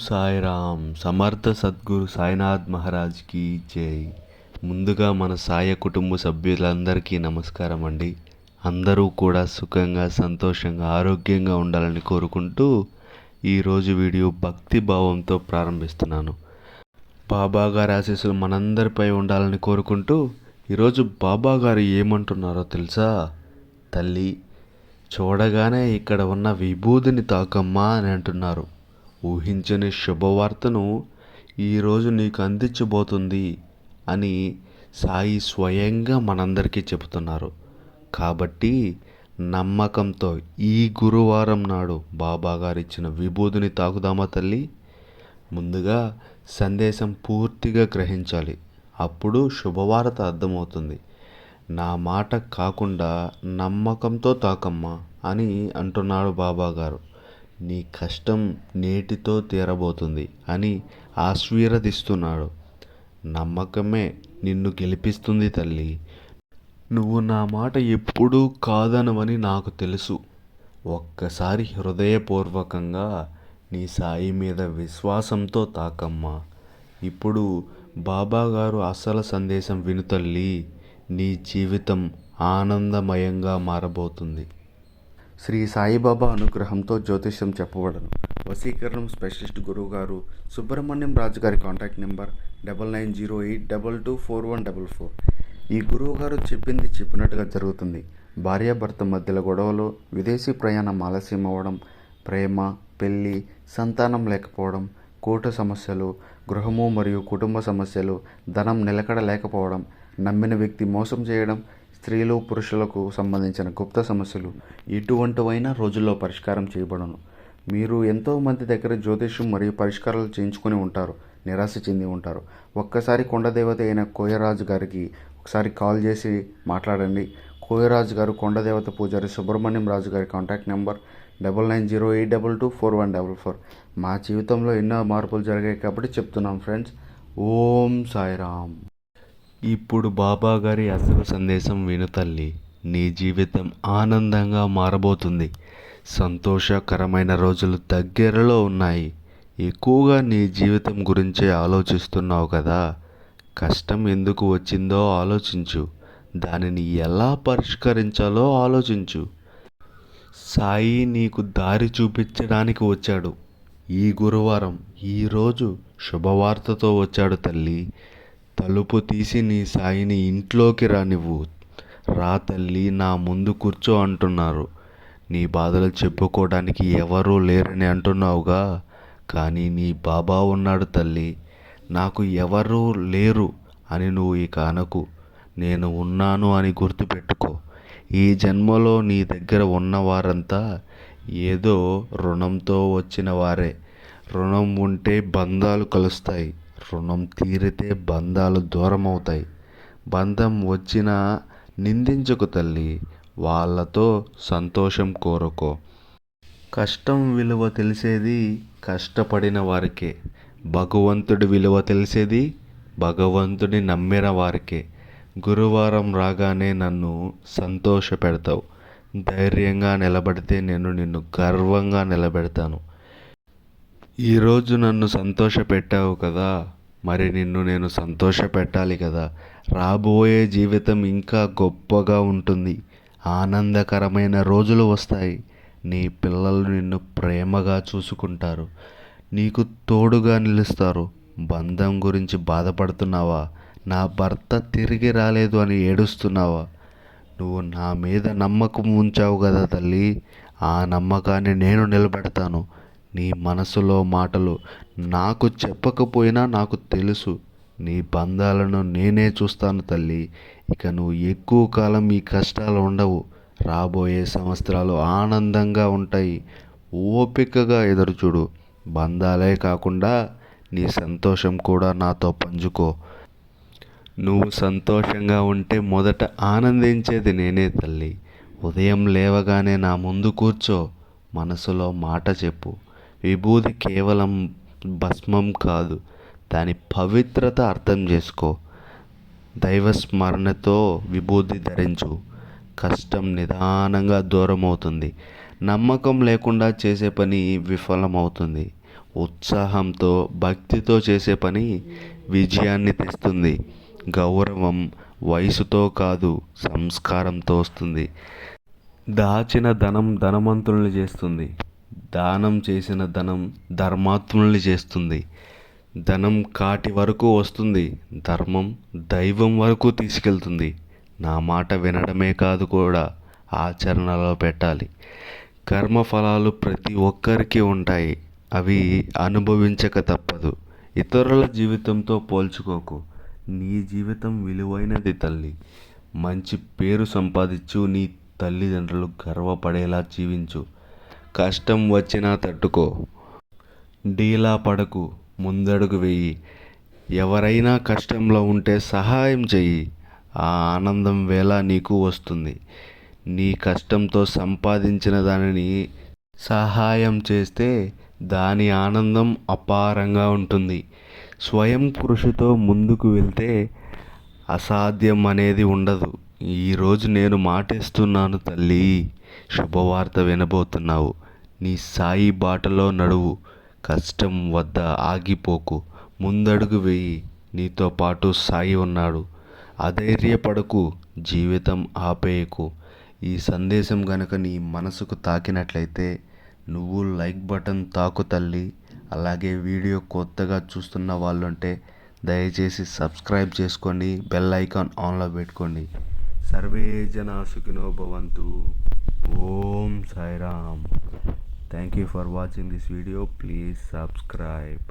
సాయిరామ్. సమర్థ సద్గురు సాయినాథ్ మహారాజ్కి జై. ముందుగా మన సాయ కుటుంబ సభ్యులందరికీ నమస్కారం అండి. అందరూ కూడా సుఖంగా, సంతోషంగా, ఆరోగ్యంగా ఉండాలని కోరుకుంటూ ఈరోజు వీడియో భక్తి భావంతో ప్రారంభిస్తున్నాను. బాబా గారి ఆశీస్సులు మనందరిపై ఉండాలని కోరుకుంటూ ఈరోజు బాబా గారు ఏమంటున్నారో తెలుసా? తల్లి, చూడగానే ఇక్కడ ఉన్న విభూతిని తాకమ్మా అని అంటున్నారు. ఊహించని శుభవార్తను ఈరోజు నీకు అందించబోతుంది అని సాయి స్వయంగా మనందరికీ చెబుతున్నారు. కాబట్టి నమ్మకంతో ఈ గురువారం నాడు బాబా గారు ఇచ్చిన విభూతిని తాకుదామా తల్లి? ముందుగా సందేశం పూర్తిగా గ్రహించాలి. అప్పుడు శుభవార్త అర్థమవుతుంది. నా మాట కాకుండా నమ్మకంతో తాకమ్మా అని అంటున్నాడు బాబా గారు. నీ కష్టం నేటితో తీరబోతుంది అని ఆశీర్వదిస్తున్నాడు. నమ్మకమే నిన్ను గెలిపిస్తుంది తల్లి. నువ్వు నా మాట ఎప్పుడూ కాదనవని నాకు తెలుసు. ఒక్కసారి హృదయపూర్వకంగా నీ సాయి మీద విశ్వాసంతో తాకమ్మా. ఇప్పుడు బాబా గారు అసలు సందేశం విను తల్లి. నీ జీవితం ఆనందమయంగా మారబోతుంది. శ్రీ సాయిబాబా అనుగ్రహంతో జ్యోతిష్యం చెప్పబడను. వశీకరణం స్పెషలిస్ట్ గురువు గారు సుబ్రహ్మణ్యం రాజు గారి కాంటాక్ట్ నెంబర్ 9908224144. ఈ గురువు గారు చెప్పింది చెప్పినట్టుగా జరుగుతుంది. భార్యాభర్త మధ్యలో గొడవలు, విదేశీ ప్రయాణం ఆలస్యం అవ్వడం, ప్రేమ, పెళ్ళి, సంతానం లేకపోవడం, కోర్టు సమస్యలు, గృహము మరియు కుటుంబ సమస్యలు, ధనం నిలకడ లేకపోవడం, నమ్మిన వ్యక్తి మోసం చేయడం, స్త్రీలు పురుషులకు సంబంధించిన గుప్త సమస్యలు ఎటువంటివైనా రోజుల్లో పరిష్కారం చేయబడను. మీరు ఎంతోమంది దగ్గర జ్యోతిష్యం మరియు పరిష్కారాలు చేయించుకొని ఉంటారు, నిరాశ చెంది ఉంటారు. ఒక్కసారి కొండదేవత అయిన కోయరాజు గారికి ఒకసారి కాల్ చేసి మాట్లాడండి. కోయరాజు గారు కొండదేవత పూజారి సుబ్రహ్మణ్యం రాజు గారి కాంటాక్ట్ నెంబర్ 9908224144. మా జీవితంలో ఎన్నో మార్పులు జరిగాయి కాబట్టి చెప్తున్నాం ఫ్రెండ్స్. ఓం సాయిరామ్. ఇప్పుడు బాబా గారి అసలు సందేశం విను తల్లి. నీ జీవితం ఆనందంగా మారబోతుంది. సంతోషకరమైన రోజులు దగ్గరలో ఉన్నాయి. ఎక్కువగా నీ జీవితం గురించే ఆలోచిస్తున్నావు కదా. కష్టం ఎందుకు వచ్చిందో ఆలోచించు. దానిని ఎలా పరిష్కరించాలో ఆలోచించు. సాయి నీకు దారి చూపించడానికి వచ్చాడు. ఈ గురువారం, ఈరోజు శుభవార్తతో వచ్చాడు తల్లి. తలుపు తీసి నీ సాయిని ఇంట్లోకి రానివ్వు. రా తల్లి, నా ముందు కూర్చో అంటున్నారు. నీ బాధలు చెప్పుకోవడానికి ఎవరూ లేరని అంటున్నావుగా, కానీ నీ బాబా ఉన్నాడు తల్లి. నాకు ఎవరూ లేరు అని నువ్వు ఇక అనకు. నేను ఉన్నాను అని గుర్తుపెట్టుకో. ఈ జన్మలో నీ దగ్గర ఉన్నవారంతా ఏదో రుణంతో వచ్చిన వారే. రుణం ఉంటే బంధాలు కలుస్తాయి. రుణం తీరితే బంధాలు దూరం అవుతాయి. బంధం వచ్చినా నిందించకు తల్లి. వాళ్ళతో సంతోషం కోరుకో. కష్టం విలువ తెలిసేది కష్టపడిన వారికే. భగవంతుడి విలువ తెలిసేది భగవంతుని నమ్మిన వారికే. గురువారం రాగానే నన్ను సంతోష పెడతావు. ధైర్యంగా నిలబడితే నేను నిన్ను గర్వంగా నిలబెడతాను. ఈరోజు నన్ను సంతోష పెట్టావు కదా, మరి నిన్ను నేను సంతోష పెట్టాలి కదా. రాబోయే జీవితం ఇంకా గొప్పగా ఉంటుంది. ఆనందకరమైన రోజులు వస్తాయి. నీ పిల్లలు నిన్ను ప్రేమగా చూసుకుంటారు. నీకు తోడుగా నిలుస్తారు. బంధం గురించి బాధపడుతున్నావా? నా భర్త తిరిగి రాలేదు అని ఏడుస్తున్నావా? నువ్వు నా మీద నమ్మకం ఉంచావు కదా తల్లి. ఆ నమ్మకాన్ని నేను నిలబెడతాను. నీ మనసులో మాటలు నాకు చెప్పకపోయినా నాకు తెలుసు. నీ బంధాలను నేనే చూస్తాను తల్లి. ఇక నువ్వు ఎక్కువ కాలం ఈ కష్టాలు ఉండవు. రాబోయే సంవత్సరాలు ఆనందంగా ఉంటాయి. ఓపికగా ఎదురుచూడు. బంధాలే కాకుండా నీ సంతోషం కూడా నాతో పంచుకో. నువ్వు సంతోషంగా ఉంటే మొదట ఆనందించేది నేనే తల్లి. ఉదయం లేవగానే నా ముందు కూర్చో. మనసులో మాట చెప్పు. విభూది కేవలం భస్మం కాదు, దాని పవిత్రత అర్థం చేసుకో. దైవస్మరణతో విభూది ధరించు. కష్టం నిదానంగా దూరం అవుతుంది. నమ్మకం లేకుండా చేసే పని విఫలమవుతుంది. ఉత్సాహంతో భక్తితో చేసే పని విజయాన్ని తెస్తుంది. గౌరవం వయసుతో కాదు, సంస్కారంతో వస్తుంది. దాచిన ధనం ధనవంతుల్ని చేస్తుంది. దానం చేసిన ధనం ధర్మాత్ముల్ని చేస్తుంది. ధనం కాటి వరకు వస్తుంది, ధర్మం దైవం వరకు తీసుకెళ్తుంది. నా మాట వినడమే కాదు, కూడా ఆచరణలో పెట్టాలి. కర్మఫలాలు ప్రతి ఒక్కరికి ఉంటాయి, అవి అనుభవించక తప్పదు. ఇతరుల జీవితంతో పోల్చుకోకు, నీ జీవితం విలువైనది తల్లి. మంచి పేరు సంపాదించు, నీ తల్లిదండ్రులు గర్వపడేలా జీవించు. కష్టం వచ్చినా తట్టుకో, డీలా పడకు, ముందడుగు వెయ్యి. ఎవరైనా కష్టంలో ఉంటే సహాయం చెయ్యి, ఆ ఆనందం వేళ నీకు వస్తుంది. నీ కష్టంతో సంపాదించిన దానిని సహాయం చేస్తే దాని ఆనందం అపారంగా ఉంటుంది. స్వయం కృషితో ముందుకు వెళ్తే అసాధ్యం అనేది ఉండదు. ఈరోజు నేను మాటిస్తున్నాను తల్లి, శుభవార్త వినబోతున్నావు. నీ సాయి బాటలో నడువు, కష్టం వద్ద ఆగిపోకు, ముందడుగు వేయి. నీతో పాటు సాయి ఉన్నాడు. అధైర్యపడకు, జీవితం ఆపేయకు. ఈ సందేశం గనుక నీ మనసుకు తాకినట్లయితే నువ్వు లైక్ బటన్ తాకు తల్లి. అలాగే వీడియో కొత్తగా చూస్తున్న వాళ్ళుంటే దయచేసి సబ్స్క్రైబ్ చేసుకోండి, బెల్ ఐకాన్ ఆన్లో పెట్టుకోండి. సర్వే జనా సుఖినో భవంతు. ఓం Sairam. Thank you for watching this video. Please subscribe.